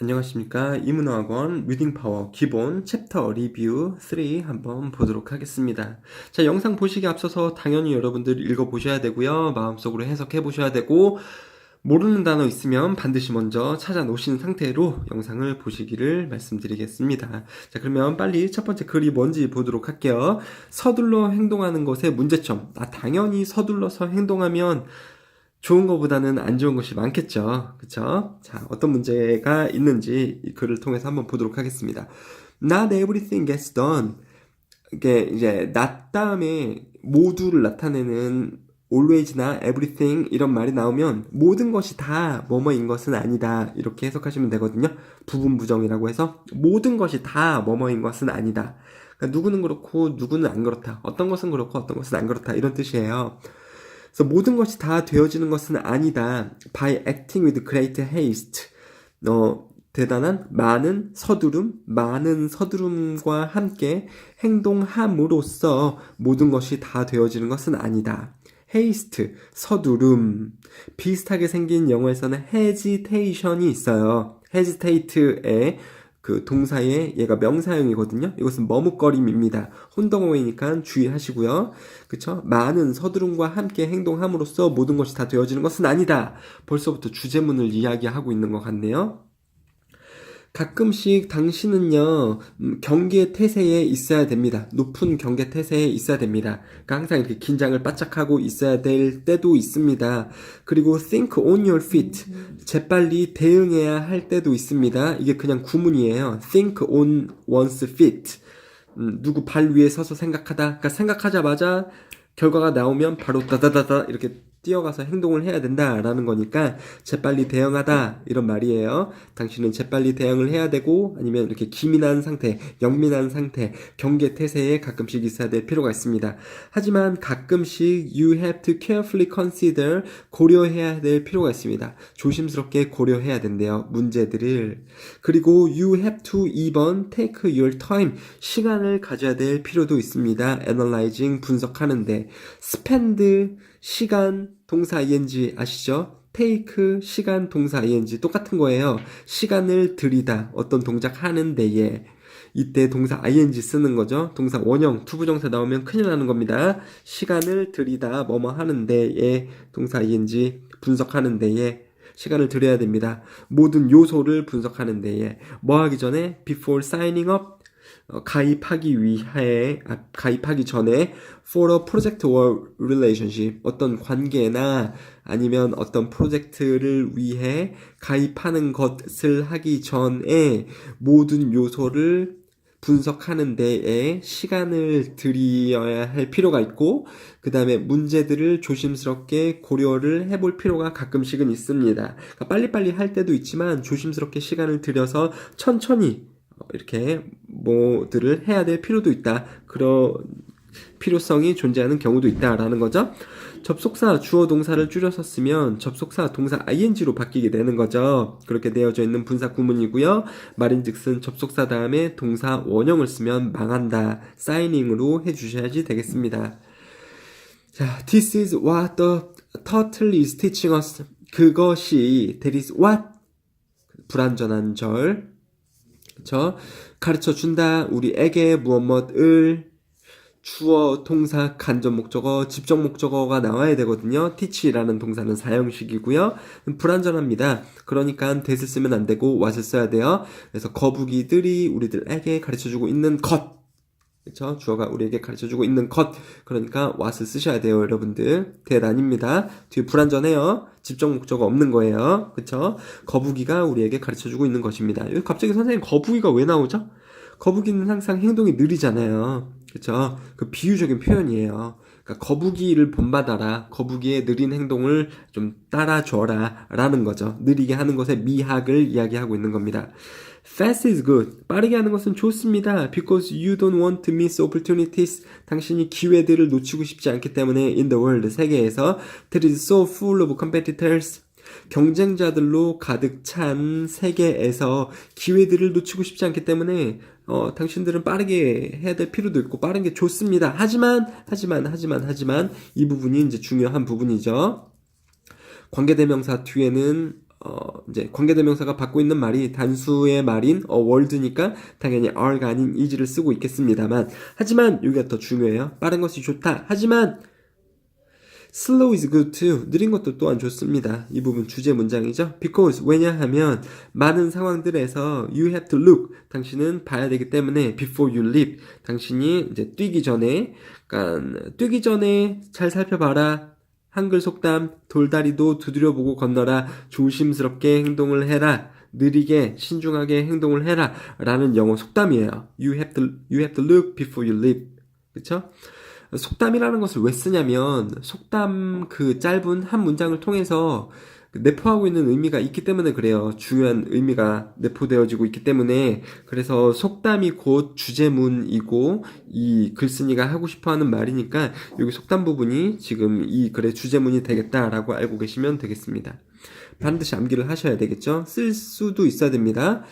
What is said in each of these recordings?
안녕하십니까. 이문어학원 리딩 파워 기본 챕터 리뷰 3 한번 보도록 하겠습니다. 자, 영상 보시기 앞서서 당연히 여러분들 읽어보셔야 되고요. 마음속으로 해석해 보셔야 되고, 모르는 단어 있으면 반드시 먼저 찾아 놓으신 상태로 영상을 보시기를 말씀드리겠습니다. 자, 그러면 빨리 첫 번째 글이 뭔지 보도록 할게요. 서둘러 행동하는 것의 문제점. 당연히 서둘러서 행동하면 좋은 것보다는 안 좋은 것이 많겠죠. 그쵸? 자, 어떤 문제가 있는지 이 글을 통해서 한번 보도록 하겠습니다. Not everything gets done. 이게 이제 not 다음에 모두를 나타내는 always나 everything 이런 말이 나오면 모든 것이 다 뭐뭐인 것은 아니다. 이렇게 해석하시면 되거든요. 부분 부정이라고 해서 모든 것이 다 뭐뭐인 것은 아니다. 그러니까 누구는 그렇고 누구는 안 그렇다. 어떤 것은 그렇고 어떤 것은 안 그렇다. 이런 뜻이에요. 그래서 모든 것이 다 되어지는 것은 아니다. By acting with great haste. 대단한 많은 서두름과 함께 행동함으로써 모든 것이 다 되어지는 것은 아니다. haste, 서두름. 비슷하게 생긴 영어에서는 hesitation이 있어요. hesitate의 그 동사에 얘가 명사형이거든요. 이것은 머뭇거림입니다. 혼동어이니까 주의하시고요. 그쵸? 많은 서두름과 함께 행동함으로써 모든 것이 다 되어지는 것은 아니다. 벌써부터 주제문을 이야기하고 있는 것 같네요. 가끔씩 당신은요, 경계 태세에 있어야 됩니다. 높은 경계 태세에 있어야 됩니다. 그러니까 항상 이렇게 긴장을 바짝하고 있어야 될 때도 있습니다. 그리고 think on your feet. 재빨리 대응해야 할 때도 있습니다. 이게 그냥 구문이에요. think on one's feet. 누구 발 위에 서서 생각하다. 그러니까 생각하자마자 결과가 나오면 바로 다다다다 이렇게 뛰어가서 행동을 해야 된다라는 거니까 재빨리 대응하다 이런 말이에요. 당신은 재빨리 대응을 해야 되고 아니면 이렇게 기민한 상태, 영민한 상태, 경계 태세에 가끔씩 있어야 될 필요가 있습니다. 하지만 가끔씩 you have to carefully consider 고려해야 될 필요가 있습니다. 조심스럽게 고려해야 된대요. 문제들을. 그리고 you have to 2번 take your time 시간을 가져야 될 필요도 있습니다. analyzing 분석하는데 spend 시간 동사 ing 아시죠? take 시간 동사 ing 똑같은 거예요. 시간을 들이다 어떤 동작 하는 데에 이때 동사 ing 쓰는 거죠. 동사 원형 투부정사 나오면 큰일 나는 겁니다. 시간을 들이다 뭐뭐 하는 데에 동사 ing 분석하는 데에 시간을 들여야 됩니다. 모든 요소를 분석하는 데에 뭐 하기 전에 before signing up 가입하기 전에 for a project or relationship 어떤 관계나 아니면 어떤 프로젝트를 위해 가입하는 것을 하기 전에 모든 요소를 분석하는 데에 시간을 들여야 할 필요가 있고 그 다음에 문제들을 조심스럽게 고려를 해볼 필요가 가끔씩은 있습니다. 그러니까 빨리빨리 할 때도 있지만 조심스럽게 시간을 들여서 천천히 이렇게 뭐들을 해야 될 필요도 있다. 그런 필요성이 존재하는 경우도 있다라는 거죠. 접속사 주어 동사를 줄여서 쓰면 접속사 동사 ing로 바뀌게 되는 거죠. 그렇게 되어져 있는 분사 구문이고요. 말인즉슨 접속사 다음에 동사 원형을 쓰면 망한다. 사이닝으로 해주셔야지 되겠습니다. 자, this is what the turtle is teaching us. 그것이 that is what 불완전한 절 그쵸? 가르쳐 준다. 우리에게 무엇을 주어, 동사, 간접 목적어, 직접 목적어가 나와야 되거든요. teach라는 동사는 사형식이고요. 불완전합니다. 그러니까 that을 쓰면 안 되고 what을 써야 돼요. 그래서 거북이들이 우리들에게 가르쳐주고 있는 것. 그쵸? 주어가 우리에게 가르쳐주고 있는 것. 그러니까 what을 쓰셔야 돼요, 여러분들. that 아닙니다. 뒤에 불완전해요. 직접 목적어 없는 거예요. 그쵸? 거북이가 우리에게 가르쳐주고 있는 것입니다. 여기 갑자기 선생님 거북이가 왜 나오죠? 거북이는 항상 행동이 느리잖아요. 그쵸? 그 비유적인 표현이에요. 그러니까 거북이를 본받아라. 거북이의 느린 행동을 좀 따라줘라. 라는 거죠. 느리게 하는 것의 미학을 이야기하고 있는 겁니다. Fast is good. 빠르게 하는 것은 좋습니다. Because you don't want to miss opportunities. 당신이 기회들을 놓치고 싶지 않기 때문에 in the world, 세계에서 that is so full of competitors. 경쟁자들로 가득 찬 세계에서 기회들을 놓치고 싶지 않기 때문에 당신들은 빠르게 해야 될 필요도 있고 빠른 게 좋습니다. 하지만 이 부분이 이제 중요한 부분이죠. 관계대명사 뒤에는 이제 관계대명사가 받고 있는 말이 단수의 말인 a world니까 당연히 are가 아닌 is를 쓰고 있겠습니다만, 하지만 여기가 더 중요해요. 빠른 것이 좋다. 하지만 slow is good too. 느린 것도 또한 좋습니다. 이 부분 주제 문장이죠. because 왜냐하면 많은 상황들에서 you have to look. 당신은 봐야 되기 때문에 before you leap. 당신이 이제 뛰기 전에, 그러니까 뛰기 전에 잘 살펴봐라. 한글 속담 돌다리도 두드려보고 건너라. 조심스럽게 행동을 해라. 느리게 신중하게 행동을 해라. 라는 영어 속담이에요. You have to look before you leap. 그쵸? 속담이라는 것을 왜 쓰냐면 속담 그 짧은 한 문장을 통해서 내포하고 있는 의미가 있기 때문에 그래요. 중요한 의미가 내포되어지고 있기 때문에. 그래서 속담이 곧 주제문이고 이 글쓴이가 하고 싶어하는 말이니까 여기 속담 부분이 지금 이 글의 주제문이 되겠다라고 알고 계시면 되겠습니다. 반드시 암기를 하셔야 되겠죠. 쓸 수도 있어야 됩니다.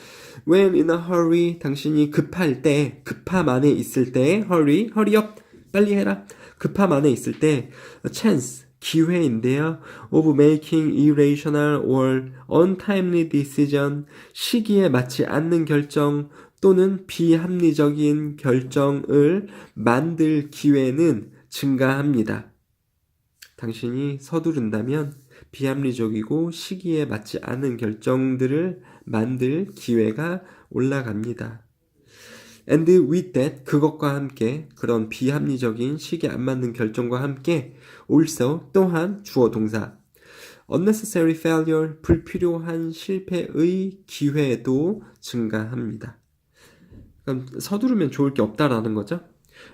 When in a hurry, 당신이 급할 때, 급함 안에 있을 때, hurry up, 빨리 해라. 급함 안에 있을 때, a chance, 기회인데요. of making irrational or untimely decision, 시기에 맞지 않는 결정 또는 비합리적인 결정을 만들 기회는 증가합니다. 당신이 서두른다면 비합리적이고 시기에 맞지 않은 결정들을 만들 기회가 올라갑니다. And with that, 그것과 함께, 그런 비합리적인 시기에 안 맞는 결정과 함께 also, 또한 주어 동사 unnecessary failure, 불필요한 실패의 기회도 증가합니다. 그럼 서두르면 좋을 게 없다라는 거죠.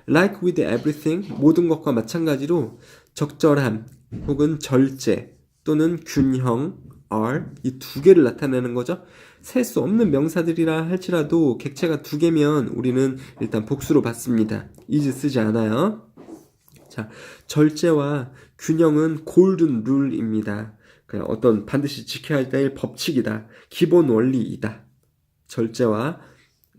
Like with everything, 모든 것과 마찬가지로 적절함 혹은 절제 또는 균형 are, 이 두 개를 나타내는 거죠. 셀 수 없는 명사들이라 할지라도 객체가 두 개면 우리는 일단 복수로 받습니다. is 쓰지 않아요. 자, 절제와 균형은 골든 룰입니다. 그냥 어떤 반드시 지켜야 될 법칙이다. 기본 원리이다. 절제와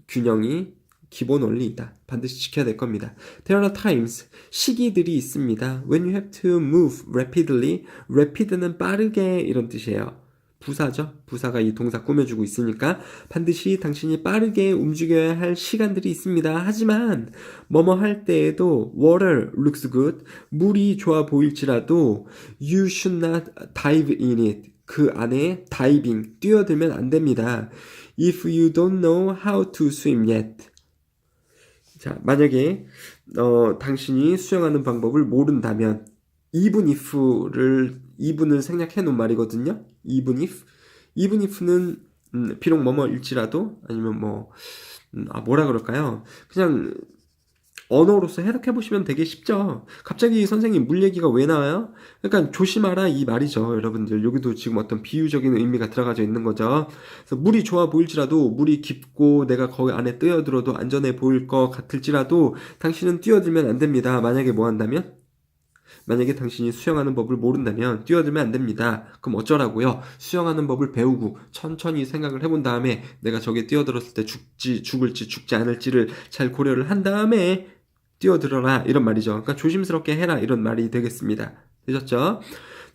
균형이 기본 원리이다. 반드시 지켜야 될 겁니다. There are times, 시기들이 있습니다. When you have to move rapidly, rapid는 빠르게 이런 뜻이에요. 부사죠. 부사가 이 동사 꾸며주고 있으니까 반드시 당신이 빠르게 움직여야 할 시간들이 있습니다. 하지만 뭐뭐 할 때에도 water looks good, 물이 좋아 보일지라도 you should not dive in it. 그 안에 다이빙, 뛰어들면 안 됩니다. If you don't know how to swim yet. 자, 만약에 당신이 수영하는 방법을 모른다면 even if를 생략해 놓은 말이거든요. even if는 비록 뭐뭐일지라도 아니면 뭐라 그럴까요? 그냥 언어로서 해석해 보시면 되게 쉽죠. 갑자기 선생님 물 얘기가 왜 나와요? 그러니까 조심하라 이 말이죠. 여러분들 여기도 지금 어떤 비유적인 의미가 들어가져 있는 거죠. 그래서 물이 좋아 보일지라도, 물이 깊고 내가 거기 안에 뛰어들어도 안전해 보일 것 같을지라도 당신은 뛰어들면 안 됩니다. 만약에 뭐 한다면? 만약에 당신이 수영하는 법을 모른다면 뛰어들면 안 됩니다. 그럼 어쩌라고요? 수영하는 법을 배우고 천천히 생각을 해본 다음에 내가 저기에 뛰어들었을 때 죽을지 죽지 않을지를 잘 고려를 한 다음에 뛰어들어라 이런 말이죠. 그러니까 조심스럽게 해라 이런 말이 되겠습니다. 되셨죠?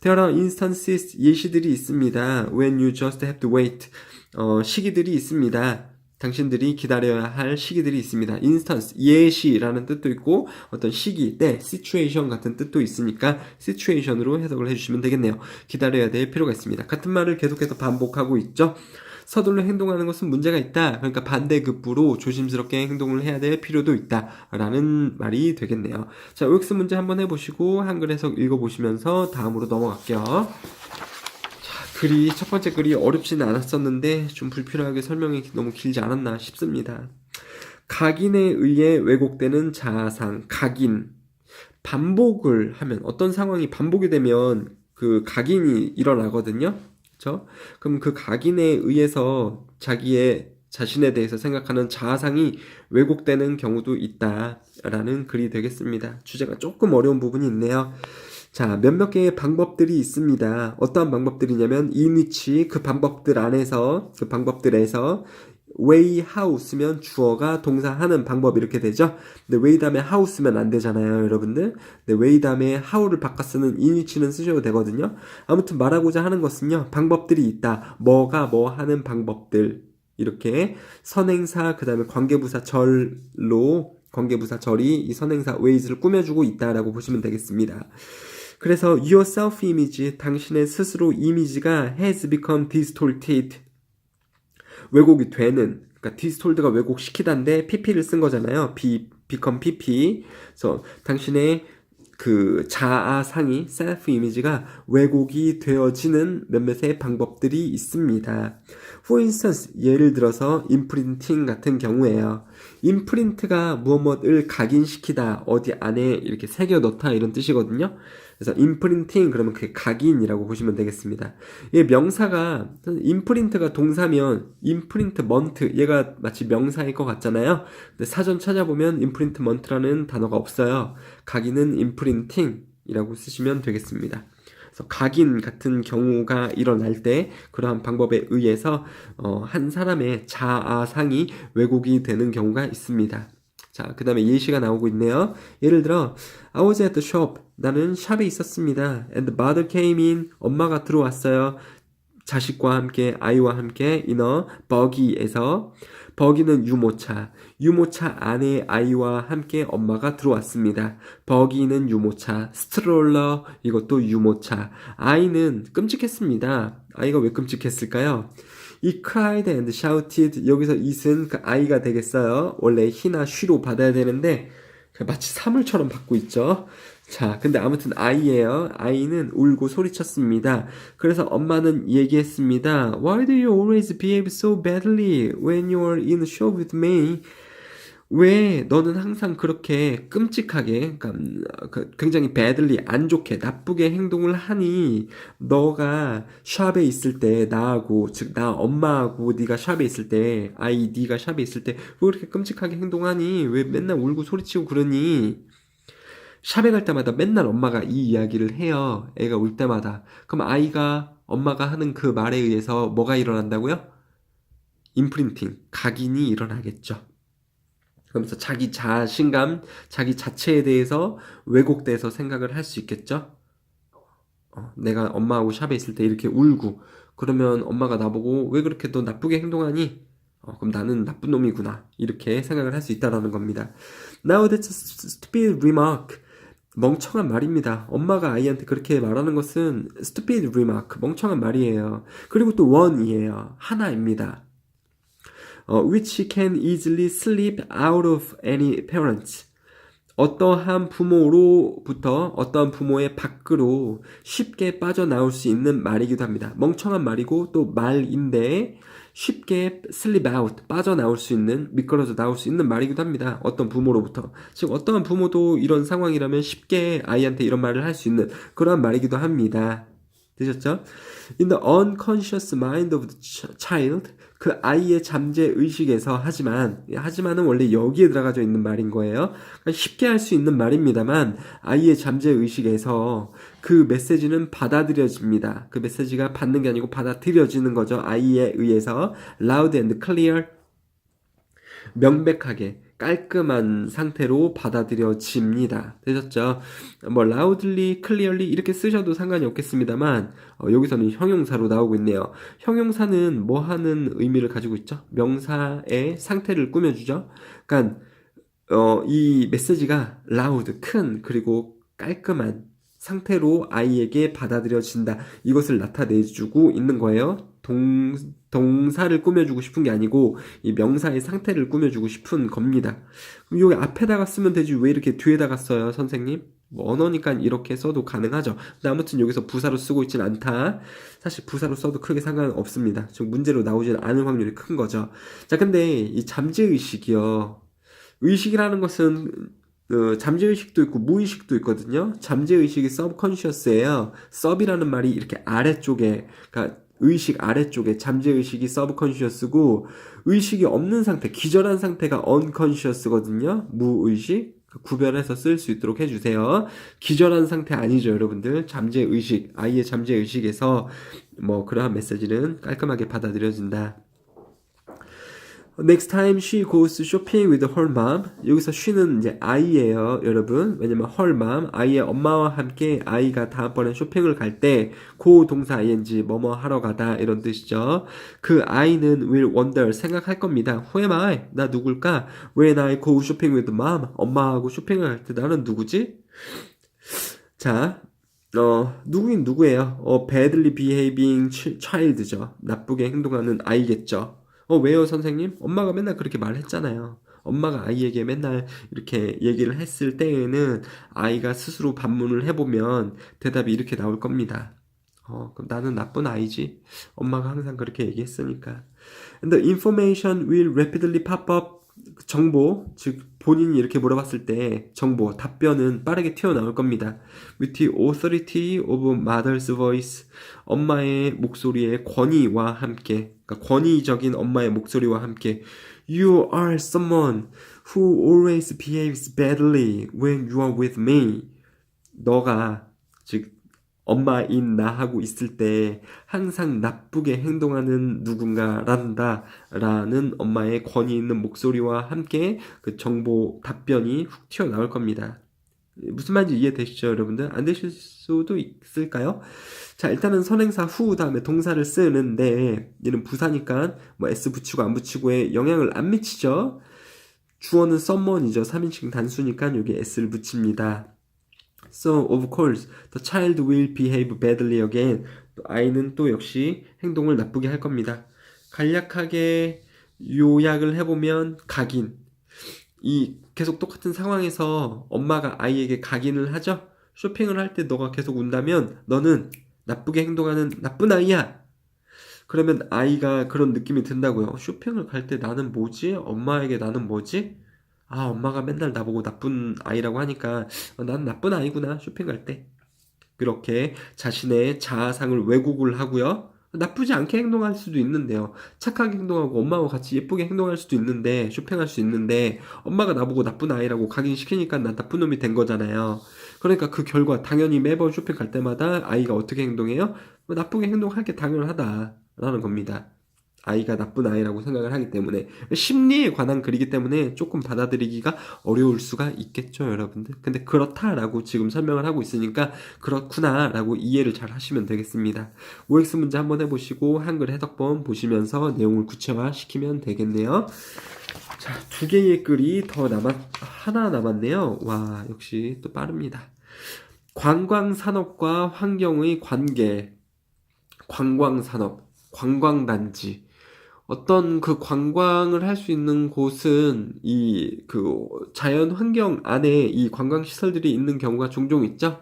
There are instances, 예시들이 있습니다. When you just have to wait. 시기들이 있습니다. 당신들이 기다려야 할 시기들이 있습니다. instance, 예시라는 뜻도 있고 어떤 시기, 때, situation 같은 뜻도 있으니까 situation으로 해석을 해주시면 되겠네요. 기다려야 될 필요가 있습니다. 같은 말을 계속해서 반복하고 있죠. 서둘러 행동하는 것은 문제가 있다. 그러니까 반대급부로 조심스럽게 행동을 해야 될 필요도 있다. 라는 말이 되겠네요. 자, OX 문제 한번 해보시고 한글 해석 읽어보시면서 다음으로 넘어갈게요. 첫 번째 글이 어렵지는 않았었는데 좀 불필요하게 설명이 너무 길지 않았나 싶습니다. 각인에 의해 왜곡되는 자아상, 각인. 반복을 하면, 어떤 상황이 반복이 되면 그 각인이 일어나거든요. 그렇죠? 그럼 그 각인에 의해서 자신에 대해서 생각하는 자아상이 왜곡되는 경우도 있다라는 글이 되겠습니다. 주제가 조금 어려운 부분이 있네요. 자, 몇몇 개의 방법들이 있습니다. 어떠한 방법들이냐면 in which 그 방법들에서 way, how 쓰면 주어가 동사 하는 방법 이렇게 되죠. 근데 way 다음에 how 쓰면 안 되잖아요, 여러분들. 근데 way 다음에 how를 바꿔 쓰는 in which는 쓰셔도 되거든요. 아무튼 말하고자 하는 것은요, 방법들이 있다. 뭐가 뭐 하는 방법들. 이렇게 선행사 그 다음에 관계부사 절이 이 선행사 ways를 꾸며주고 있다라고 보시면 되겠습니다. 그래서 your self-image, 당신의 스스로 이미지가 has become distorted, 왜곡이 되는, 그러니까 distorted가 왜곡시키다인데 pp를 쓴 거잖아요. become pp. 그래서 당신의 그 자아상이 self 이미지가 왜곡이 되어지는 몇몇의 방법들이 있습니다. For instance, 예를 들어서 imprinting 같은 경우에요. imprint가 무엇을 각인시키다, 어디 안에 이렇게 새겨 넣다 이런 뜻이거든요. 그래서 imprinting 그러면 그게 각인이라고 보시면 되겠습니다. 이 명사가 imprint가 동사면 imprintement 얘가 마치 명사일 것 같잖아요. 근데 사전 찾아보면 imprintement라는 단어가 없어요. 각인은 imprinting이라고 쓰시면 되겠습니다. 그래서 각인 같은 경우가 일어날 때 그러한 방법에 의해서 한 사람의 자아상이 왜곡이 되는 경우가 있습니다. 자, 그 다음에 예시가 나오고 있네요. 예를 들어 I was at the shop. 나는 샵에 있었습니다. And the mother came in. 엄마가 들어왔어요. 자식과 함께, 아이와 함께 in a buggy에서, 버기는 유모차, 유모차 안에 아이와 함께 엄마가 들어왔습니다. 버기는 유모차, 스트롤러 이것도 유모차. 아이는 끔찍했습니다. 아이가 왜 끔찍했을까요? 이 cried and shouted, 여기서 it은 그 아이가 되겠어요. 원래 he나 she로 받아야 되는데 마치 사물처럼 받고 있죠. 자, 근데 아무튼 아이예요. 아이는 울고 소리쳤습니다. 그래서 엄마는 얘기했습니다. Why do you always behave so badly when you're in the show with me? 왜 너는 항상 그렇게 끔찍하게, 그러니까 굉장히 badly, 안 좋게, 나쁘게 행동을 하니? 너가 샵에 있을 때 나하고, 즉 나 엄마하고 네가 샵에 있을 때, 네가 샵에 있을 때 왜 그렇게 끔찍하게 행동하니? 왜 맨날 울고 소리치고 그러니? 샵에 갈 때마다 맨날 엄마가 이 이야기를 해요. 애가 울 때마다. 그럼 아이가 엄마가 하는 그 말에 의해서 뭐가 일어난다고요? 임프린팅, 각인이 일어나겠죠. 그러면서 자기 자신감, 자기 자체에 대해서 왜곡돼서 생각을 할 수 있겠죠. 내가 엄마하고 샵에 있을 때 이렇게 울고 그러면 엄마가 나보고 왜 그렇게 너 나쁘게 행동하니? 그럼 나는 나쁜 놈이구나. 이렇게 생각을 할 수 있다는 겁니다. Now that's a stupid remark. 멍청한 말입니다. 엄마가 아이한테 그렇게 말하는 것은 stupid remark, 멍청한 말이에요. 그리고 또 one이에요. 하나입니다. which can easily slip out of any parents. 어떠한 부모로부터 어떠한 부모의 밖으로 쉽게 빠져나올 수 있는 말이기도 합니다. 멍청한 말이고 또 말인데 쉽게 slip out, 빠져나올 수 있는, 미끄러져 나올 수 있는 말이기도 합니다. 어떤 부모로부터. 즉 어떠한 부모도 이런 상황이라면 쉽게 아이한테 이런 말을 할 수 있는 그러한 말이기도 합니다. 되셨죠? In the unconscious mind of the child, 그 아이의 잠재 의식에서, 하지만은 원래 여기에 들어가져 있는 말인 거예요. 그러니까 쉽게 할 수 있는 말입니다만 아이의 잠재 의식에서 그 메시지는 받아들여집니다. 그 메시지가 받는 게 아니고 받아들여지는 거죠. 아이에 의해서 loud and clear, 명백하게 깔끔한 상태로 받아들여집니다. 되셨죠? 뭐 loudly, clearly 이렇게 쓰셔도 상관이 없겠습니다만 여기서는 형용사로 나오고 있네요. 형용사는 뭐 하는 의미를 가지고 있죠? 명사의 상태를 꾸며주죠. 그러니까 이 메시지가 loud, 큰, 그리고 깔끔한 상태로 아이에게 받아들여진다. 이것을 나타내주고 있는 거예요. 동사를 꾸며주고 싶은 게 아니고 이 명사의 상태를 꾸며주고 싶은 겁니다. 그럼 여기 앞에다가 쓰면 되지 왜 이렇게 뒤에다가 써요, 선생님? 뭐 언어니까 이렇게 써도 가능하죠. 근데 아무튼 여기서 부사로 쓰고 있진 않다. 사실 부사로 써도 크게 상관없습니다. 즉 문제로 나오지는 않을 확률이 큰 거죠. 자, 근데 이 잠재의식이요. 의식이라는 것은 잠재의식도 있고 무의식도 있거든요. 잠재의식이 subconscious예요. sub이라는 말이 이렇게 아래쪽에, 그러니까 의식 아래쪽에 잠재의식이 subconscious고 의식이 없는 상태, 기절한 상태가 unconscious거든요. 무의식. 구별해서 쓸 수 있도록 해주세요. 기절한 상태 아니죠, 여러분들. 잠재의식, 아이의 잠재의식에서 뭐 그러한 메시지는 깔끔하게 받아들여진다. Next time she goes shopping with her mom. 여기서 she는 이제 아이예요, 여러분. 왜냐면 her mom, 아이의 엄마와 함께 아이가 다음번에 쇼핑을 갈 때 고 동사 ing 뭐뭐 하러 가다 이런 뜻이죠. 그 아이는 will wonder 생각할 겁니다. Who am I? 나 누굴까? When I go shopping with mom. 엄마하고 쇼핑을 할 때 나는 누구지? 자, 누구긴 누구예요? badly behaving child죠. 나쁘게 행동하는 아이겠죠. 왜요, 선생님? 엄마가 맨날 그렇게 말했잖아요. 엄마가 아이에게 맨날 이렇게 얘기를 했을 때에는 아이가 스스로 반문을 해보면 대답이 이렇게 나올 겁니다. 그럼 나는 나쁜 아이지. 엄마가 항상 그렇게 얘기했으니까. And the information will rapidly pop up. 정보, 즉 본인이 이렇게 물어봤을 때 정보, 답변은 빠르게 튀어나올 겁니다. With the authority of mother's voice. 엄마의 목소리의 권위와 함께, 그러니까 권위적인 엄마의 목소리와 함께 You are someone who always behaves badly when you are with me. 너가, 즉 엄마인 나하고 있을 때 항상 나쁘게 행동하는 누군가란다 라는 엄마의 권위 있는 목소리와 함께 그 정보 답변이 훅 튀어나올 겁니다. 무슨 말인지 이해되시죠, 여러분들? 안 되실 수도 있을까요? 자, 일단은 선행사 후 다음에 동사를 쓰는데 얘는 부사니까 뭐 s 붙이고 안 붙이고에 영향을 안 미치죠. 주어는 someone이죠. 3인칭 단수니까 여기 s를 붙입니다. So, of course, the child will behave badly again. 아이는 또 역시 행동을 나쁘게 할 겁니다. 간략하게 요약을 해보면 각인. 이 계속 똑같은 상황에서 엄마가 아이에게 각인을 하죠. 쇼핑을 할 때 너가 계속 운다면 너는 나쁘게 행동하는 나쁜 아이야. 그러면 아이가 그런 느낌이 든다고요. 쇼핑을 갈 때 나는 뭐지? 엄마에게 나는 뭐지? 엄마가 맨날 나보고 나쁜 아이라고 하니까 난 나쁜 아이구나, 쇼핑 갈 때. 그렇게 자신의 자아상을 왜곡을 하고요. 나쁘지 않게 행동할 수도 있는데요. 착하게 행동하고 엄마와 같이 예쁘게 행동할 수도 있는데, 쇼핑할 수 있는데, 엄마가 나보고 나쁜 아이라고 각인시키니까 난 나쁜 놈이 된 거잖아요. 그러니까 그 결과 당연히 매번 쇼핑 갈 때마다 아이가 어떻게 행동해요? 나쁘게 행동할 게 당연하다라는 겁니다. 아이가 나쁜 아이라고 생각을 하기 때문에 심리에 관한 글이기 때문에 조금 받아들이기가 어려울 수가 있겠죠, 여러분들. 근데 그렇다라고 지금 설명을 하고 있으니까 그렇구나라고 이해를 잘 하시면 되겠습니다. OX 문제 한번 해보시고 한글 해석본 보시면서 내용을 구체화시키면 되겠네요. 자, 2개의 글이 하나 남았네요. 와, 역시 또 빠릅니다. 관광산업과 환경의 관계. 관광산업, 관광단지. 어떤 그 관광을 할 수 있는 곳은 그 자연 환경 안에 이 관광 시설들이 있는 경우가 종종 있죠.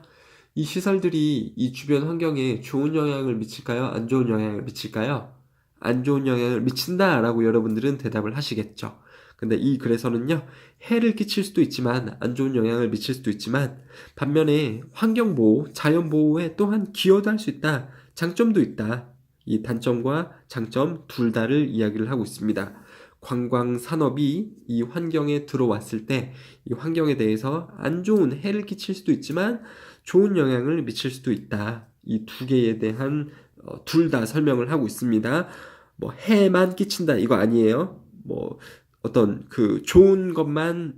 이 시설들이 이 주변 환경에 좋은 영향을 미칠까요? 안 좋은 영향을 미칠까요? 안 좋은 영향을 미친다라고 여러분들은 대답을 하시겠죠. 근데 이 글에서는요, 해를 끼칠 수도 있지만 안 좋은 영향을 미칠 수도 있지만 반면에 환경보호, 자연보호에 또한 기여도 할 수 있다. 장점도 있다. 이 단점과 장점 둘 다를 이야기를 하고 있습니다. 관광 산업이 이 환경에 들어왔을 때 이 환경에 대해서 안 좋은 해를 끼칠 수도 있지만 좋은 영향을 미칠 수도 있다. 이 2개에 대한 둘 다 설명을 하고 있습니다. 뭐 해만 끼친다 이거 아니에요. 뭐 어떤 그 좋은 것만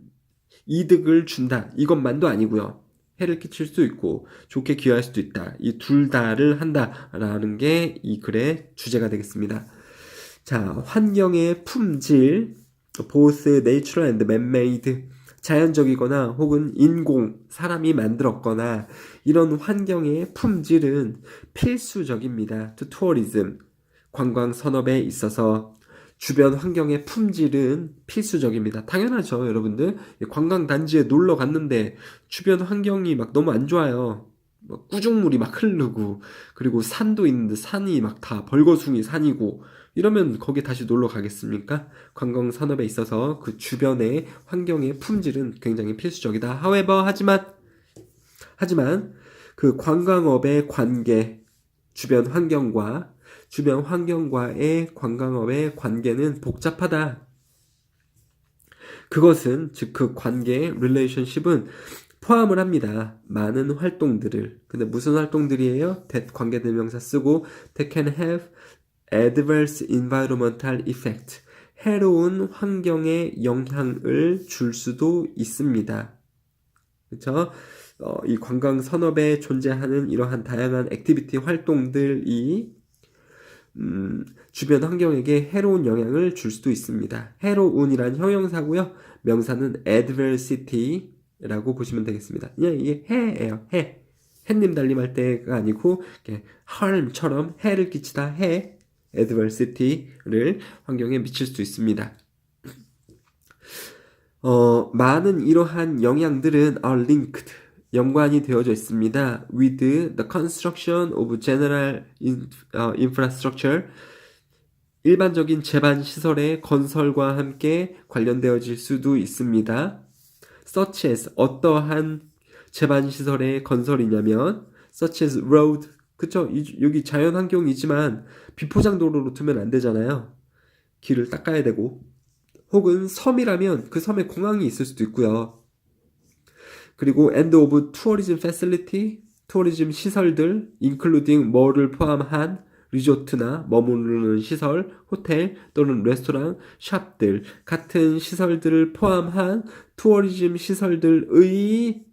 이득을 준다 이것만도 아니고요. 해를 끼칠 수도 있고 좋게 기여할 수도 있다. 이 둘 다를 한다라는 게 이 글의 주제가 되겠습니다. 자, 환경의 품질, both natural and man-made, 자연적이거나 혹은 인공, 사람이 만들었거나 이런 환경의 품질은 필수적입니다. to tourism, 관광 산업에 있어서 주변 환경의 품질은 필수적입니다. 당연하죠, 여러분들. 관광단지에 놀러 갔는데 주변 환경이 막 너무 안 좋아요. 막 꾸중물이 막 흐르고 그리고 산도 있는데 산이 막 다 벌거숭이 산이고 이러면 거기 다시 놀러 가겠습니까? 관광 산업에 있어서 그 주변의 환경의 품질은 굉장히 필수적이다. However, 하지만 그 관광업의 관계, 주변 환경과의 관광업의 관계는 복잡하다. 그것은 즉 그 관계 relationship은 포함을 합니다. 많은 활동들을. 근데 무슨 활동들이에요? that 관계대명사 쓰고 that can have adverse environmental effect. 해로운 환경에 영향을 줄 수도 있습니다. 그렇죠? 이 관광 산업에 존재하는 이러한 다양한 액티비티 활동들이 주변 환경에게 해로운 영향을 줄 수도 있습니다. 해로운이란 형용사고요. 명사는 adversity라고 보시면 되겠습니다. 그냥 이게 해예요. 해. 해님 달림할 때가 아니고 harm처럼 해를 끼치다 해. adversity를 환경에 미칠 수 있습니다. 많은 이러한 영향들은 are linked, 연관이 되어져 있습니다. with the construction of general infrastructure, 일반적인 제반 시설의 건설과 함께 관련되어질 수도 있습니다. such as, 어떠한 제반 시설의 건설이냐면 such as road, 그쵸? 여기 자연환경이지만 비포장도로로 두면 안 되잖아요. 길을 닦아야 되고, 혹은 섬이라면 그 섬에 공항이 있을 수도 있고요. 그리고 end of tourism facility, 투어리즘 시설들, including 뭐를 포함한 리조트나 머무르는 시설, 호텔 또는 레스토랑, 샵들 같은 시설들을 포함한 투어리즘 시설들의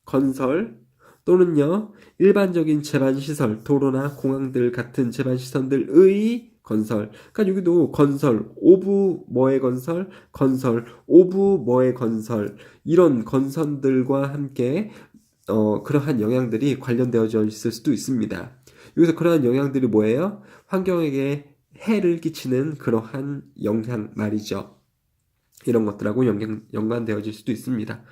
건설 또는요 일반적인 제반시설, 도로나 공항들 같은 제반시설들의 건설. 그러니까 여기도 건설, 오브 뭐의 건설, 건설, 오브 뭐의 건설, 이런 건설들과 함께 그러한 영향들이 관련되어져 있을 수도 있습니다. 여기서 그러한 영향들이 뭐예요? 환경에게 해를 끼치는 그러한 영향 말이죠. 이런 것들하고 연관되어질 수도 있습니다.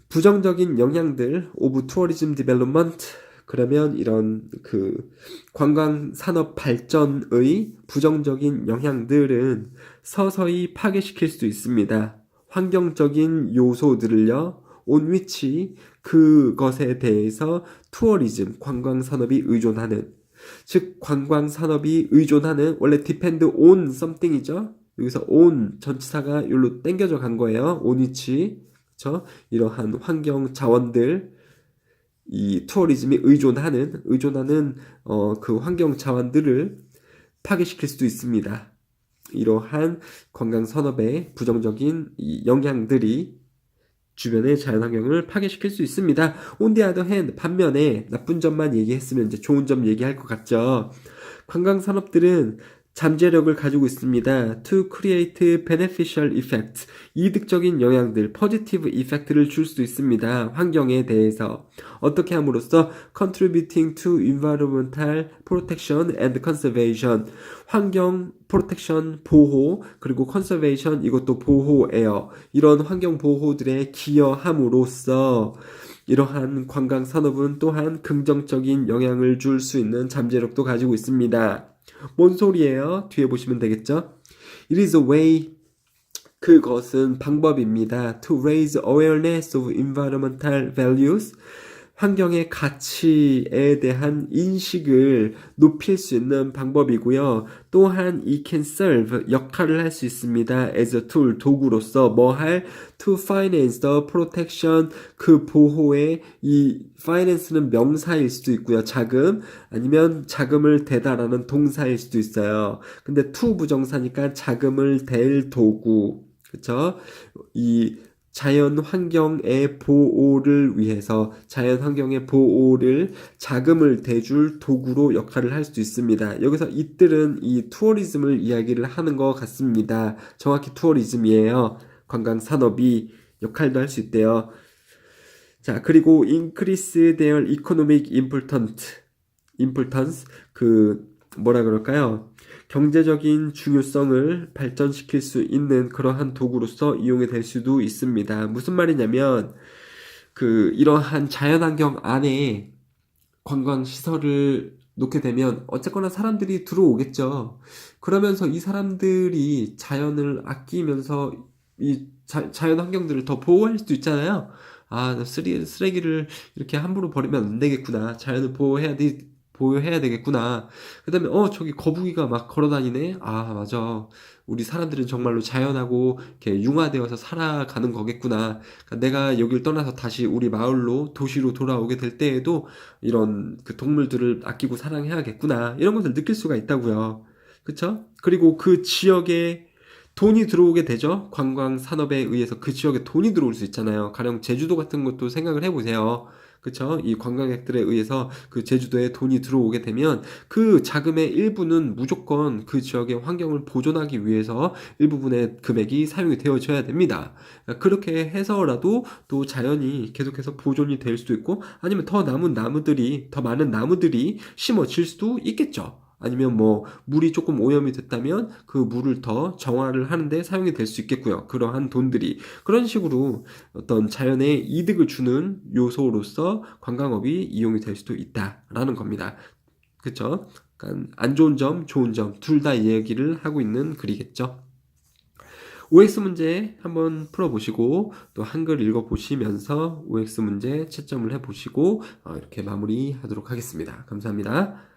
부정적인 영향들 of tourism development, 그러면 이런 그 관광 산업 발전의 부정적인 영향들은 서서히 파괴시킬 수 있습니다. 환경적인 요소들을요, on which, 그것에 대해서 투어리즘, 관광 산업이 의존하는, 즉 관광 산업이 의존하는, 원래 depend on something이죠. 여기서 on 전치사가 여기로 땡겨져 간 거예요. on which, 그렇죠? 이러한 환경 자원들, 이 투어리즘이 의존하는 그 환경 자원들을 파괴시킬 수도 있습니다. 이러한 관광 산업의 부정적인 영향들이 주변의 자연환경을 파괴시킬 수 있습니다. On the other hand, 반면에 나쁜 점만 얘기했으면 이제 좋은 점 얘기할 것 같죠. 관광 산업들은 잠재력을 가지고 있습니다. To create beneficial effects, 이득적인 영향들, positive effect를 줄 수도 있습니다. 환경에 대해서 어떻게 함으로써 contributing to environmental protection and conservation, 환경 프로텍션 보호, 그리고 conservation, 이것도 보호예요. 이런 환경 보호들에 기여함으로써 이러한 관광 산업은 또한 긍정적인 영향을 줄 수 있는 잠재력도 가지고 있습니다. 뭔 소리예요? 뒤에 보시면 되겠죠? It is a way, 그것은 방법입니다. To raise awareness of environmental values, 환경의 가치에 대한 인식을 높일 수 있는 방법이고요. 또한 it can serve, 역할을 할 수 있습니다. as a tool, 도구로서 뭐 할? to finance the protection, 그 보호의, 이 finance는 명사일 수도 있고요. 자금, 아니면 자금을 대다라는 동사일 수도 있어요. 근데 to 부정사니까 자금을 댈 도구, 그쵸? 이 자연 환경의 보호를 위해서 자연 환경의 보호를 자금을 대줄 도구로 역할을 할 수도 있습니다. 여기서 이들은 이 투어리즘을 이야기를 하는 것 같습니다. 정확히 투어리즘이에요. 관광 산업이 역할도 할 수 있대요. 자, 그리고 increase their economic importance, 그 뭐라 그럴까요? 경제적인 중요성을 발전시킬 수 있는 그러한 도구로서 이용이 될 수도 있습니다. 무슨 말이냐면 이러한 자연환경 안에 관광시설을 놓게 되면 어쨌거나 사람들이 들어오겠죠. 그러면서 이 사람들이 자연을 아끼면서 이 자연환경들을 더 보호할 수도 있잖아요. 쓰레기를 이렇게 함부로 버리면 안 되겠구나. 자연을 보호해야 되겠구나. 그 다음에 저기 거북이가 막 걸어다니네. 아, 맞아. 우리 사람들은 정말로 자연하고 이렇게 융화되어서 살아가는 거겠구나. 그러니까 내가 여길 떠나서 다시 우리 마을로 도시로 돌아오게 될 때에도 이런 그 동물들을 아끼고 사랑해야겠구나. 이런 것을 느낄 수가 있다고요. 그쵸? 그리고 그 지역에 돈이 들어오게 되죠. 관광 산업에 의해서 그 지역에 돈이 들어올 수 있잖아요. 가령 제주도 같은 것도 생각을 해보세요. 그쵸? 이 관광객들에 의해서 그 제주도에 돈이 들어오게 되면 그 자금의 일부는 무조건 그 지역의 환경을 보존하기 위해서 일부분의 금액이 사용이 되어져야 됩니다. 그렇게 해서라도 또 자연이 계속해서 보존이 될 수도 있고 아니면 더 많은 나무들이 심어질 수도 있겠죠. 아니면 뭐 물이 조금 오염이 됐다면 그 물을 더 정화를 하는데 사용이 될 수 있겠고요. 그러한 돈들이 그런 식으로 어떤 자연에 이득을 주는 요소로서 관광업이 이용이 될 수도 있다라는 겁니다. 그쵸? 그러니까 안 좋은 점, 좋은 점 둘 다 얘기를 하고 있는 글이겠죠. OX 문제 한번 풀어보시고 또 한글 읽어보시면서 OX 문제 채점을 해보시고 이렇게 마무리하도록 하겠습니다. 감사합니다.